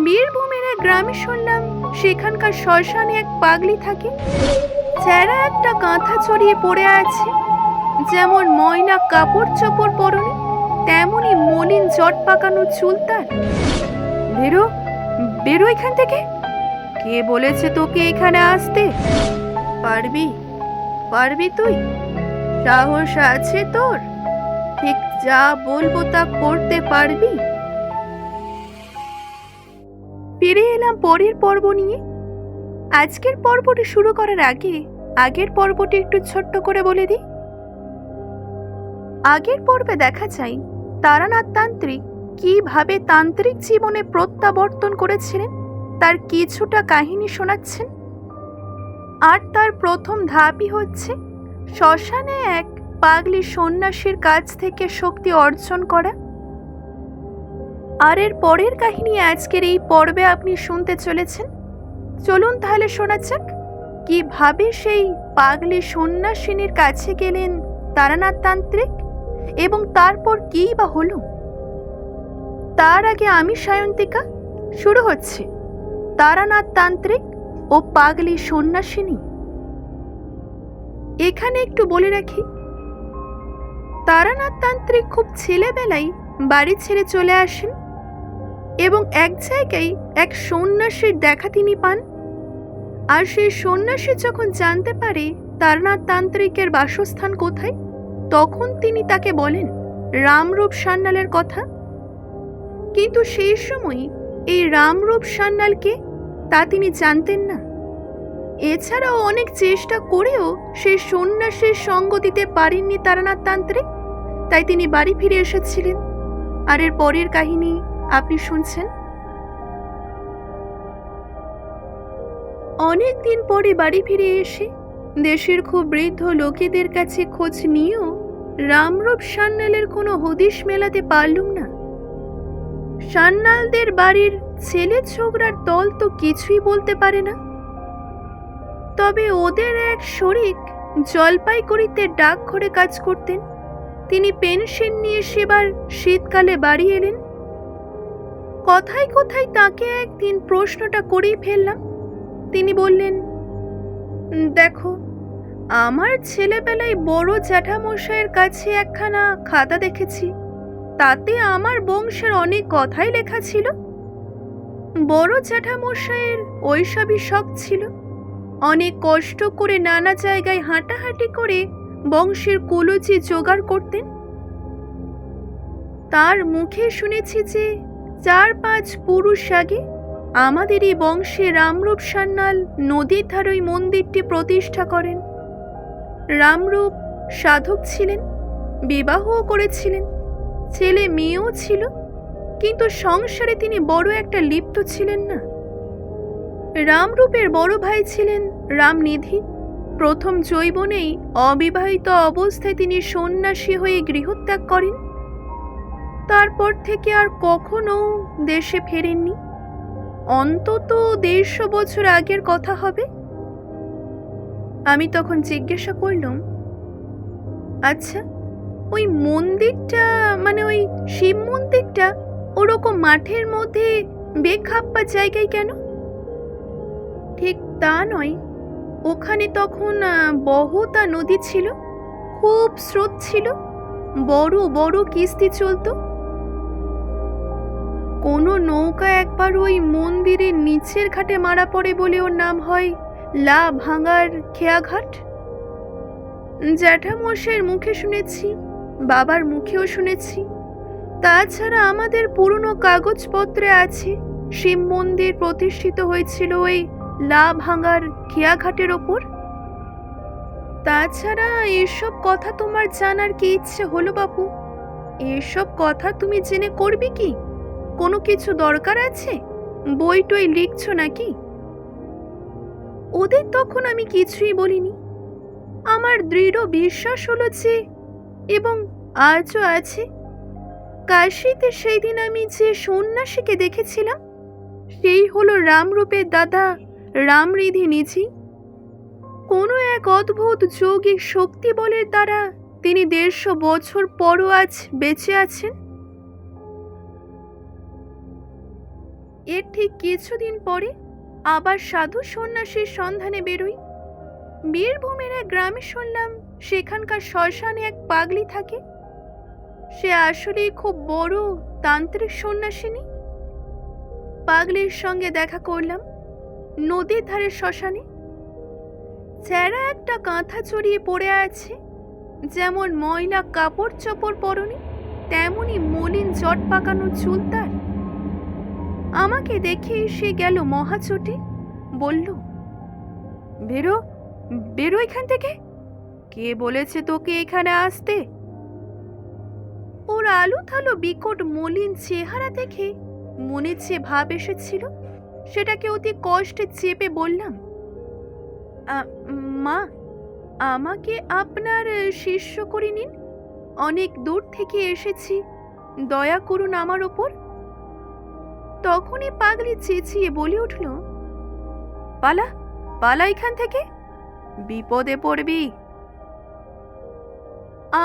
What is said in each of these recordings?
বীরভূমের এক গ্রামে শুনলাম সেখানকার শ্মশানে এক পাগলি থাকে। ছেঁড়া একটা কাঁথা ছড়িয়ে পড়ে আছে, যেমন ময়লা কাপড় চোপড় পরনে তেমনই মলিন জট পাকানো চুল তার। বেরো, বেরো এখান থেকে। কে বলেছে তোকে এখানে আসতে? পারবি, পারবি তুই? সাহস আছে তোর? ঠিক যা বলবো তা করতে পারবি? ফিরে এলাম পরের পর্ব নিয়ে। আজকের পর্বটি শুরু করার আগে আগের পর্বটি একটু ছোট্ট করে বলে দিই। আগের পর্বে দেখা যায় তারানাথ তান্ত্রিক কিভাবে তান্ত্রিক জীবনে প্রত্যাবর্তন করেছিলেন তার কিছুটা কাহিনী শোনাচ্ছেন। আর তার প্রথম ধাপই হচ্ছে শ্মশানে এক পাগলি সন্ন্যাসীর কাছ থেকে শক্তি অর্জন করা। আর এর পরের কাহিনী আজকের এই পর্বে আপনি শুনতে চলেছেন। চলুন তাহলে শোনা যাক কিভাবে সেই পাগলি সন্ন্যাসিনীর কাছে গেলেন তারানাথ তান্ত্রিক এবং তারপর কী বা হলো। তার আগে আমি সায়ন্তিকা, শুরু হচ্ছে তারানাথ তান্ত্রিক ও পাগলি সন্ন্যাসিনী। এখানে একটু বলে রাখি, তারানাথ তান্ত্রিক খুব ছেলেবেলায় বাড়ি ছেড়ে চলে আসেন এবং এক জায়গায় এক সন্ন্যাসীর দেখা তিনি পান। আর সেই সন্ন্যাসী যখন জানতে পারে তারানাথ তান্ত্রিকের বাসস্থান কোথায়, তখন তিনি তাকে বলেন রামরূপ সান্যালের কথা। কিন্তু সেই সময় এই রামরূপ সান্যালকে তা তিনি জানতেন না। এছাড়াও অনেক চেষ্টা করেও সেই সন্ন্যাসীর সঙ্গ দিতে পারেননি তারানাথ তান্ত্রিক, তাই তিনি বাড়ি ফিরে এসেছিলেন। আর এর পরের কাহিনী আপনি শুনছেন। অনেক দিন পরে বাড়ি ফিরে এসে দেশের খুব বৃদ্ধ লোকেদের কাছে খোঁজ নিয়েও রামরূপ সান্যালের কোনো হদিশ মেলাতে পারলুম না। সান্যালদের বাড়ির ছেলে ছোকরার দল তো কিছুই বলতে পারে না। তবে ওদের এক শরিক জলপাইগুড়িতে ডাকঘরে কাজ করতেন। তিনি পেনশন নিয়ে সেবার শীতকালে বাড়ি এলেন। কথায় কথায় তাকে একদিন প্রশ্নটা করেই ফেললাম। তিনি বললেন, দেখো, আমার ছেলেবেলায় বড় জ্যাঠামশাইয়ের কাছে একখানা খাতা দেখেছি, তাতে আমার বংশের অনেক কথাই লেখা ছিল। বড় জ্যাঠামশাইয়ের ওইসবই শখ ছিল। অনেক কষ্ট করে নানা জায়গায় হাঁটাহাঁটি করে বংশের কুলুচি জোগাড় করতেন। তার মুখে শুনেছি যে 4-5 পুরুষ আগে আমাদের এই বংশে রামরূপ সান্যাল নদীর ধারে ওই মন্দিরটি প্রতিষ্ঠা করেন। রামরূপ সাধক ছিলেন, বিবাহও করেছিলেন, ছেলে মেয়েও ছিল, কিন্তু সংসারে তিনি বড় একটা লিপ্ত ছিলেন না। রামরূপের বড় ভাই ছিলেন রামনিধি। প্রথম যৌবনেই অবিবাহিত অবস্থায় তিনি সন্ন্যাসী হয়ে গৃহত্যাগ করেন। তারপর থেকে আর কখনো দেশে ফেরেননি। অন্তত 150 বছর আগের কথা হবে। আমি তখন জিজ্ঞাসা করলাম, আচ্ছা, ওই মন্দিরটা মানে ওই শিব মন্দিরটা ওরকম মাঠের মধ্যে বেখাপ্পা জায়গায় কেন? ঠিক তা নয়, ওখানে তখন বহতা নদী ছিল, খুব স্রোত ছিল, বড় বড় কিস্তি চলত। কোনো নৌকা একবার ওই মন্দিরের নিচের ঘাটে মারা পড়ে বলে ওর নাম হয় লা ভাঙার খেয়াঘাট। জ্যাঠামশাইয়ের মুখে শুনেছি, বাবার মুখেও শুনেছি। তাছাড়া আমাদের পুরনো কাগজপত্রে আছে শিব মন্দির প্রতিষ্ঠিত হয়েছিল ওই লা ভাঙার খেয়াঘাটের ওপর। তাছাড়া এসব কথা তোমার জানার কি ইচ্ছে হলো বাপু? এসব কথা তুমি জেনে করবে কি? কোনো কিছু দরকার আছে? বই টই লিখছো নাকি? ওদের তখন আমি কিছুই বলিনি। আমার দৃঢ় বিশ্বাস হলো যে, এবং আজও আছে, কাশীতে সেই দিন আমি যে সন্ন্যাসীকে দেখেছিলাম সেই হলো রামরূপের দাদা রামরিধি নিজেই। কোনো এক অদ্ভুত যৌগিক শক্তি বলের দ্বারা তিনি 150 বছর পরও আজ বেঁচে আছেন। এর ঠিক কিছুদিন পরে আবার সাধু সন্ন্যাসীর সন্ধানে বেরোই। বীরভূমের এক গ্রামে শুনলাম সেখানকার শ্মশানে এক পাগলি থাকে। সে আসলেই খুব বড় তান্ত্রিক সন্ন্যাসিনী। পাগলির সঙ্গে দেখা করলাম নদীর ধারে শ্মশানে। ছেঁড়া একটা কাঁথা চড়িয়ে পড়ে আছে, যেমন ময়লা কাপড় চোপড় পরনে তেমনি মলিন জট পাকানো চুল তার। আমাকে দেখে সে গেল মহাচোটে, বলল, বেরো বেরো এখান থেকে। কে বলেছে তোকে এখানে আসতে? ওর আলু থালো বিকট মলিন চেহারা দেখে মনে যে ভাব এসেছিল সেটাকে অতি কষ্টে চেপে বললাম, মা, আমাকে আপনার শিষ্য করে নিন। অনেক দূর থেকে এসেছি, দয়া করুন আমার ওপর। তখনই পাগলি চেঁচিয়ে বলে উঠল, পালা পালা এখান থেকে, বিপদে পড়বি।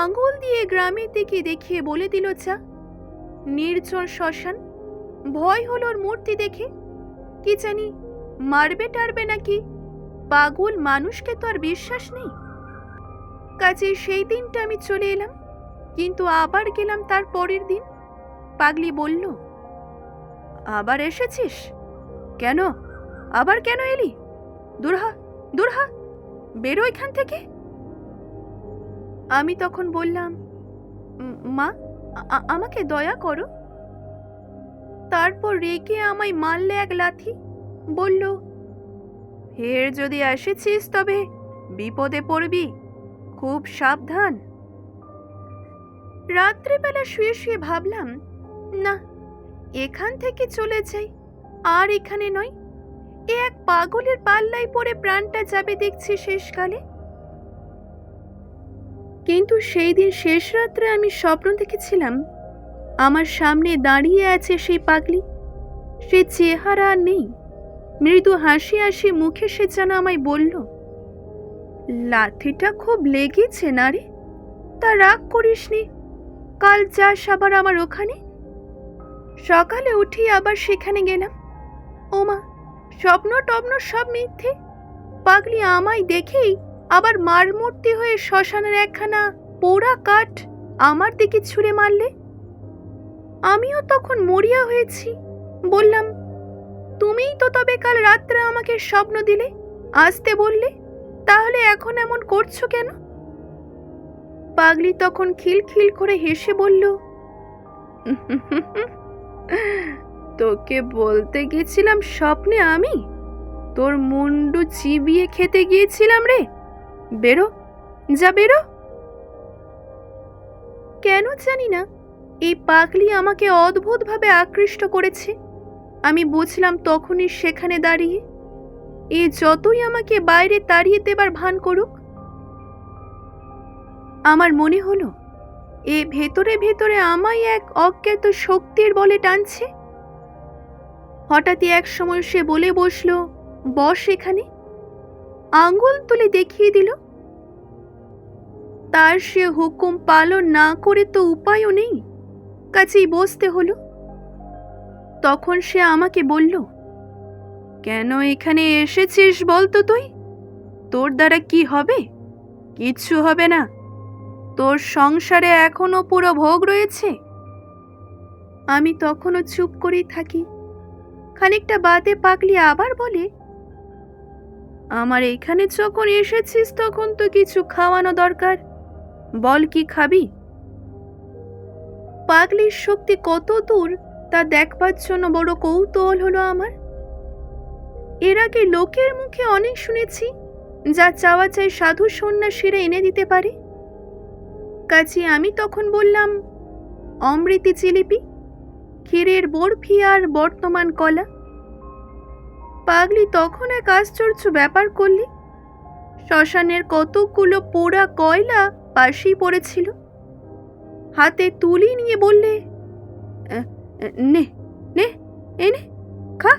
আঙুল দিয়ে গ্রামের দিকে দেখিয়ে বলে দিল, যা। নির্জন শ্মশান। ভয় হলো ওর মূর্তি দেখে। কি জানি মারবে টারবে নাকি। পাগল মানুষকে তো আর বিশ্বাস নেই। কাজে সেই দিনটা আমি চলে এলাম, কিন্তু আবার গেলাম তার পরের দিন। পাগলি বলল, আবার এসেছিস? কেন? আবার কেন এলি? দূরহা দূরহা, বেরো এখান থেকে। আমি তখন বললাম, মা, আমাকে দয়া করো। তারপর রেগে আমায় মারলে এক লাথি, বলল, ফের যদি এসেছিস তবে বিপদে পড়বি, খুব সাবধান। রাত্রিবেলা শুয়ে শুয়ে ভাবলাম, না, এখান থেকে চলে যাই, আর এখানে নয়। এ এক পাগলের পাল্লায় পড়ে প্রাণটা যাবে দেখছি শেষকালে। কিন্তু সেই দিন শেষ রাত্রে আমি স্বপ্ন দেখেছিলাম আমার সামনে দাঁড়িয়ে আছে সেই পাগলি। সে চেহারা আর নেই। মৃদু হাসি হাসি মুখে সে যেন আমায় বলল, লাঠিটা খুব লেগেছে না রে? তা রাগ করিসনি, কাল যাস আবার আমার ওখানে। সকালে উঠি আবার সেখানে গেলাম। ওমা, স্বপ্ন টপ্ন সব মিথ্যে। পাগলি আমায় দেখেই আবার মারমূর্তি হয়ে শ্মশানের একখানা পোড়া কাঠ আমার দিকে ছুঁড়ে মারলে। আমিও তখন মরিয়া হয়েছি। বললাম, তুমিই তো তবে কাল রাত্রে আমাকে স্বপ্ন দিলে, আসতে বললে, তাহলে এখন এমন করছো কেন? পাগলি তখন খিলখিল করে হেসে বলল, তোকে বলতে গেছিলাম স্বপ্নে আমি তোর মুন্ডু চিবিয়ে খেতে গিয়েছিলাম রে। বেরো, যা বেরো। কেন জানি না এই পাগলি আমাকে অদ্ভুতভাবে আকৃষ্ট করেছে। আমি বুঝলাম তখনই সেখানে দাঁড়িয়ে, এ যতই আমাকে বাইরে তাড়িয়ে দেবার ভান করুক। আমার মনে হলো এ ভেতরে ভেতরে আমায় এক অজ্ঞাত শক্তির বলে টানছে। হঠাৎই এক সময় সে বলে বসল, বস এখানে। আঙ্গুল তুলে দেখিয়ে দিল। তার সে হুকুম পালন না করে তো উপায়ও নেই, কাছেই বসতে হলো। তখন সে আমাকে বলল, কেন এখানে এসেছিস বলতো তুই? তোর দ্বারা কি হবে? কিচ্ছু হবে না। তোর সংসারে এখনো পুরো ভোগ রয়েছে। আমি তখনও চুপ করেই থাকি। খানিকটা বাদে পাগলি আবার বলে, আমার এখানে যখন এসেছিস তখন তো কিছু খাওয়ানো দরকার। বল, কি খাবি? পাগলির শক্তি কত দূর তা দেখবার জন্য বড় কৌতূহল হলো আমার। এর আগে লোকের মুখে অনেক শুনেছি যা চাওয়া চাই সাধু সন্ন্যাসীরা এনে দিতে পারে। কাজে আমি তখন বললাম, অমৃতি জিলিপি, ক্ষীরের বরফি আর বর্তমান কলা। পাগলি তখন এক আশ্চর্য ব্যাপার করলি। শ্মশানের কতগুলো পোড়া কয়লা পাশেই পড়েছিল। হাতে তুলি নিয়ে বললে, নে নে, এনে খা,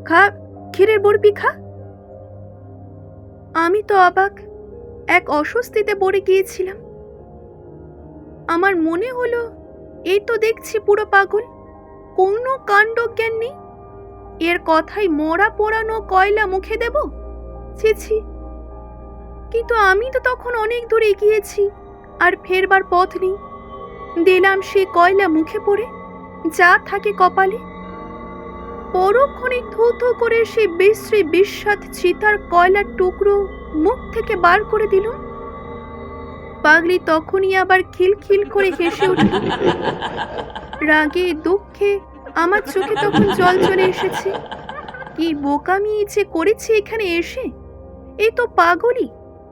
খা, ক্ষীরের বরফি খা। আমি তো অবাক, এক অস্বস্তিতে পড়ে গিয়েছিলাম। আমার মনে হলো এই তো দেখছি পুরো পাগল, কোনো কাণ্ড জ্ঞান নেই। এর কথাই মোড়া পোড়ানো কয়লা মুখে দেব? ছি ছি। কিন্তু আমি তো তখন অনেক দূর এগিয়েছি, আর ফেরবার পথ নেই। দিলাম সে কয়লা মুখে পড়ে, যা থাকে কপালে। পরক্ষণে থু থু করে সে বিশ্রী বিস্বাদ চিতার কয়লার টুকরো মুখ থেকে বার করে দিল। পাগলি তখনই আবার খিলখিল করে হেসে উঠল। রাগে দুঃখে আমার চোখে তখন জল চলে এসেছে। কি বোকামি যে করেছি এখানে এসে! এই তো পাগলই,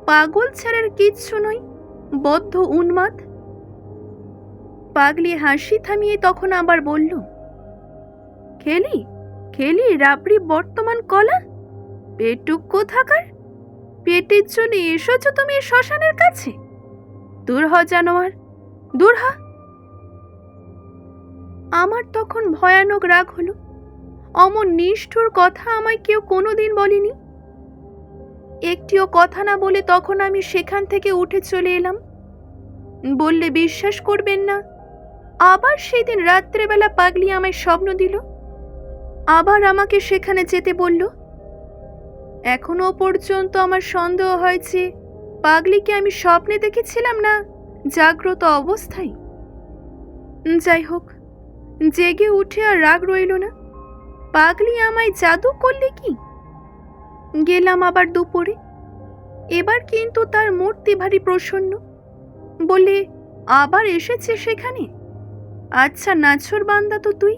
পাগল ছাড়ার কিচ্ছু নয়, বদ্ধ উন্মাদ। পাগলি হাসি থামিয়ে তখন আবার বলল, খেলি খেলি রাবড়ি বর্তমান কলা? পেটুক কোথাকার! পেটের জন্য এসেছ তুমি শ্মশানের কাছে? দূর হ জানোয়ার, দূর হ! আমার তখন ভয়ানক রাগ হলো। অমন নিষ্ঠুর কথা আমায় কেউ কোনোদিন বলেনি। একটিও কথা না বলে তখন আমি সেখান থেকে উঠে চলে এলাম। বললে বিশ্বাস করবেন না, আবার সেদিন রাত্রেবেলা পাগলি আমায় স্বপ্ন দিল। আবার আমাকে সেখানে যেতে বলল। এখনো পর্যন্ত আমার সন্দেহ হয়েছে পাগলিকে আমি স্বপ্নে দেখেছিলাম না জাগ্রত অবস্থায়। যাই হোক, জেগে উঠে আর রাগ রইল না। পাগলি আমায় জাদু করলে কি? গেলাম আবার দুপুরে। এবার কিন্তু তার মূর্তি ভারী প্রসন্ন। বলে, আবার এসেছে সেখানে? আচ্ছা নাছর বান্দা তো তুই।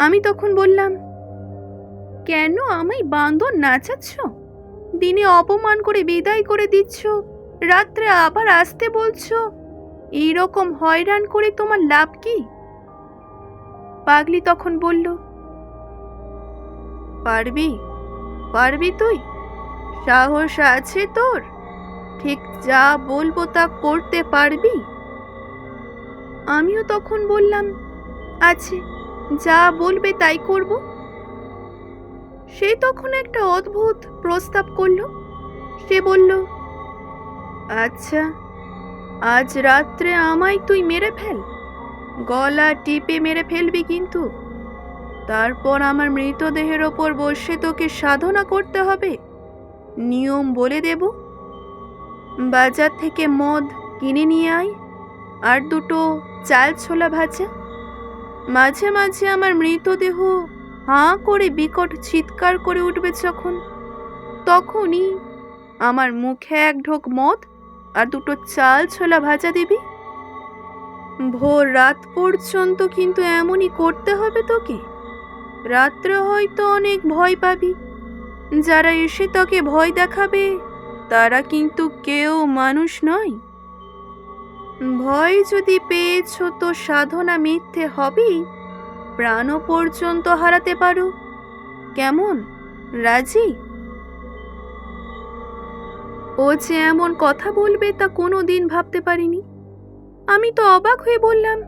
আমি তখন বললাম, কেন আমায় বান্দর নাচাচ্ছ? দিনে অপমান করে বিদায় করে দিচ্ছ, রাত্রে আবার আসতে বলছো। এইরকম হয়রান করে তোমার লাভ কি? পাগলি তখন বলল, পারবি পারবি তুই? সাহস আছে তোর? ঠিক যা বলবো তা করতে পারবি? আমিও তখন বললাম, আছে, যা বলবে তাই করব। সে তখন একটা অদ্ভুত প্রস্তাব করলো। সে বলল, আচ্ছা, আজ রাত্রে আমায় তুই মেরে ফেল, গলা টিপে মেরে ফেলবি কিন্তু। তারপর আমার মৃতদেহের ওপর বসে তোকে সাধনা করতে হবে। নিয়ম বলে দেব। বাজার থেকে মদ কিনে নিয়ে আয়, আর দুটো চাল ছোলা ভাজা। মাঝে মাঝে আমার মৃতদেহ হাঁ করে বিকট চিৎকার করে উঠবে যখন, তখনই আমার মুখে এক ঢোক মদ আর দুটো চাল ছোলা ভাজা দিবি। ভোর রাত পর্যন্ত কিন্তু এমনই করতে হবে তোকে। রাত্রে হয়তো অনেক ভয় পাবি। যারা এসে তোকে ভয় দেখাবে তারা কিন্তু কেউ মানুষ নয়। ভয় যদি পেয়েছ তো সাধনা মিথ্যে হবেই, প্রাণও পর্যন্ত হারাতে পারো। কেমন, রাজি? ও যে এমন কথা বলবে তা কোনো দিন ভাবতে পারিনি। আমি তো অবাক হয়ে বললাম,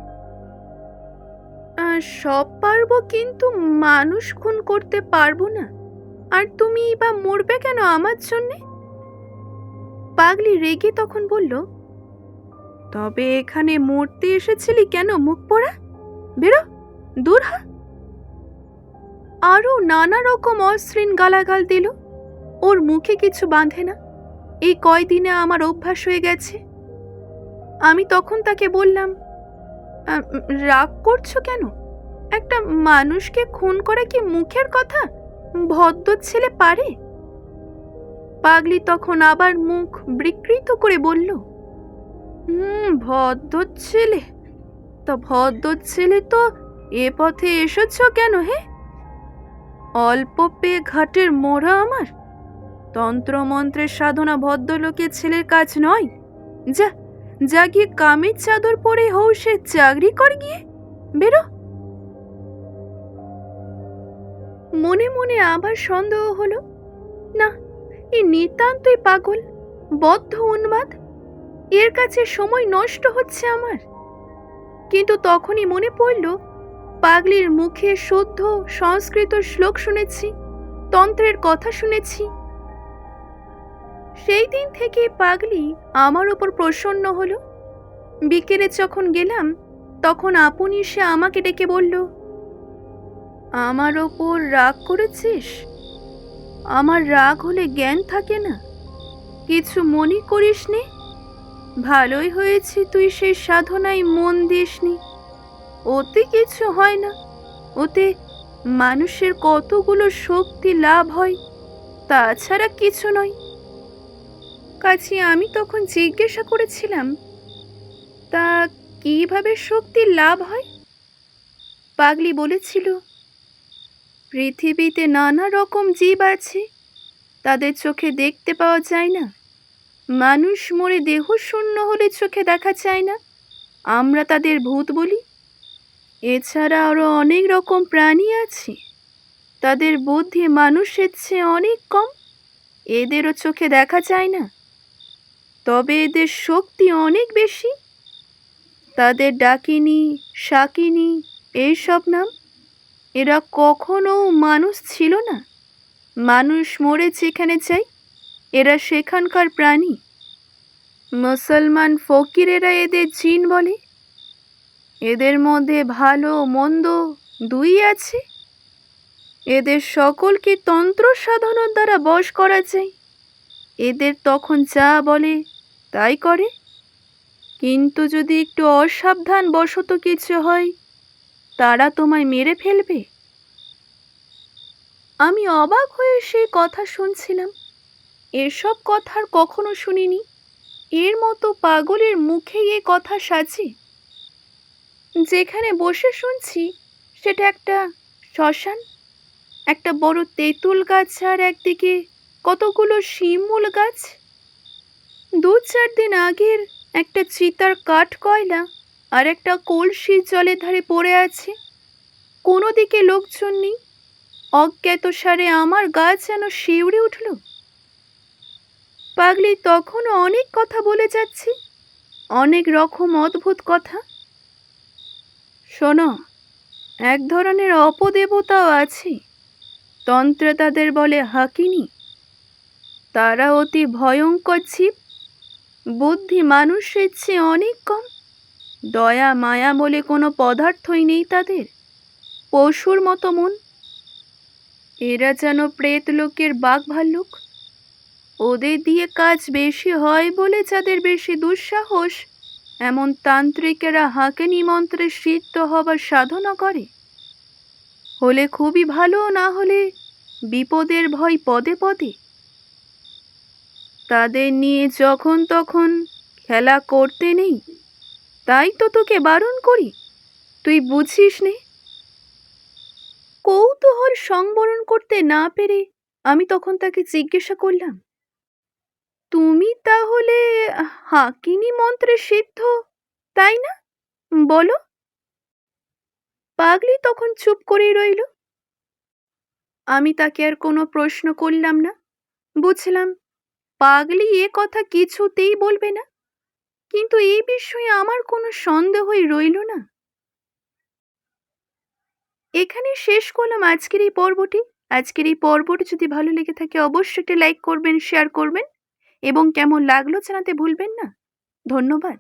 সব পারবো, কিন্তু মানুষ খুন করতে পারবো না। আর তুমি বা মরবে কেন আমার জন্যে? পাগলি রেগে তখন বলল, তবে এখানে মরতে এসেছিলি কেন মুখ পোড়া? বেরো, দূর হ! আরো নানা রকম অশ্লীল গালাগাল দিল। ওর মুখে কিছু বাঁধে না, এই কয়দিনে আমার অভ্যাস হয়ে গেছে। আমি তখন তাকে বললাম, রাগ করছো কেন? একটা মানুষকে খুন করা কি মুখের কথা? ভদ্র ছেলে পারে? পাগলি তখন আবার মুখ বিকৃত করে বলল, ভদ্র ছেলে? তা ভদ্র ছেলে তো এ পথে এসেছ কেন হে? অল্প পেয়ে ঘাটের মোড়া আমার? তন্ত্রমন্ত্রের সাধনা ভদ্রলোকের ছেলের কাজ নয়। যা যা গিয়ে কামের চাদর পরে হও সে চাকরি কর গিয়ে, বেরো। মনে মনে আবার সন্দেহ হলো, না, এ নিতান্তই পাগল, বদ্ধ উন্মাদ। এর কাছে সময় নষ্ট হচ্ছে আমার। কিন্তু তখনই মনে পড়ল, পাগলির মুখে শুদ্ধ সংস্কৃত শ্লোক শুনেছি, তন্ত্রের কথা শুনেছি। সেই দিন থেকে পাগলি আমার ওপর প্রসন্ন হলো। বিকেলে যখন গেলাম তখন আপনি সে আমাকে ডেকে বলল, আমার ওপর রাগ করেছিস? আমার রাগ হলে জ্ঞান থাকে না, কিছু মনে করিস নে। ভালোই হয়েছে তুই সেই সাধনায় মন দিসনি। ওতে কিছু হয় না, ওতে মানুষের কতগুলো শক্তি লাভ হয়, তাছাড়া কিছু নয়। কাছে আমি তখন জিজ্ঞাসা করেছিলাম, তা কিভাবে শক্তির লাভ হয়? পাগলি বলেছিল, পৃথিবীতে নানা রকম জীব আছে, তাদের চোখে দেখতে পাওয়া যায় না। মানুষ মরে দেহ শূন্য হলে চোখে দেখা যায় না, আমরা তাদের ভূত বলি। এছাড়া আরো অনেক রকম প্রাণী আছে, তাদের বুদ্ধি মানুষের চেয়ে অনেক কম, এদেরও চোখে দেখা যায় না, তবে এদের শক্তি অনেক বেশি। তাদের ডাকিনী, শাকিনী এইসব নাম। এরা কখনো মানুষ ছিল না, মানুষ মরে যেখানে চাই এরা সেখানকার প্রাণী। মুসলমান ফকিরেরা এদের জিন বলে। এদের মধ্যে ভালো মন্দ দুই আছে। এদের সকলকে তন্ত্র সাধনার দ্বারা বশ করা যায়। এদের তখন যা বলে তাই করে, কিন্তু যদি একটু অসাবধান বশত কিছু হয়, তারা তোমায় মেরে ফেলবে। আমি অবাক হয়ে সেই কথা শুনছিলাম। এসব কথার কখনো শুনিনি। এর মতো পাগলের মুখেই এ কথা সাজে। যেখানে বসে শুনছি সেটা একটা শ্মশান, একটা বড় তেঁতুল গাছ, আর একদিকে কতগুলো শিমুল গাছ। 2-4 দিন আগের একটা চিতার কাঠ কয়লা আর একটা কলসি জলের ধারে পড়ে আছে। কোনো দিকে লোকজন নেই। অজ্ঞাত সারে আমার গা যেন শিউরে উঠল। পাগলি তখনও অনেক কথা বলে যাচ্ছে, অনেক রকম অদ্ভুত কথা। শোনো, এক ধরনের অপদেবতাও আছে, তন্ত্রে তাদের বলে হাকিনী। তারা অতি ভয়ঙ্কর জীব, বুদ্ধি মানুষের চেয়ে অনেক কম, দয়া মায়া বলে কোনো পদার্থই নেই তাদের, পশুর মতো মন। এরা যেন প্রেত লোকের বাঘ ভাল্লুক। ওদের দিয়ে কাজ বেশি হয় বলে যাদের বেশি দুঃসাহস, এমন তান্ত্রিকেরা হাকিনী মন্ত্রে সিদ্ধ হবার সাধনা করে। হলে খুবই ভালো, না হলে বিপদের ভয় পদে পদে। তাদের নিয়ে যখন তখন খেলা করতে নেই, তাই তো তোকে বারণ করি, তুই বুঝিস নে। কৌতূহল সংবরণ করতে না পেরে আমি তখন তাকে জিজ্ঞাসা করলাম, তুমি তাহলে হাকিনী মন্ত্রে সিদ্ধ, তাই না? বলো। পাগলি তখন চুপ করেই রইল। আমি তাকে আর কোনো প্রশ্ন করলাম না। বুঝলাম পাগলি এ কথা কিছুতেই বলবে না, কিন্তু এই বিষয়ে আমার কোনো সন্দেহই রইল না। এখানে শেষ করলাম আজকের এই পর্বটি। আজকের এই পর্বটি যদি ভালো লেগে থাকে অবশ্যই একটা লাইক করবেন, শেয়ার করবেন এবং কেমন লাগলো জানাতে ভুলবেন না। ধন্যবাদ।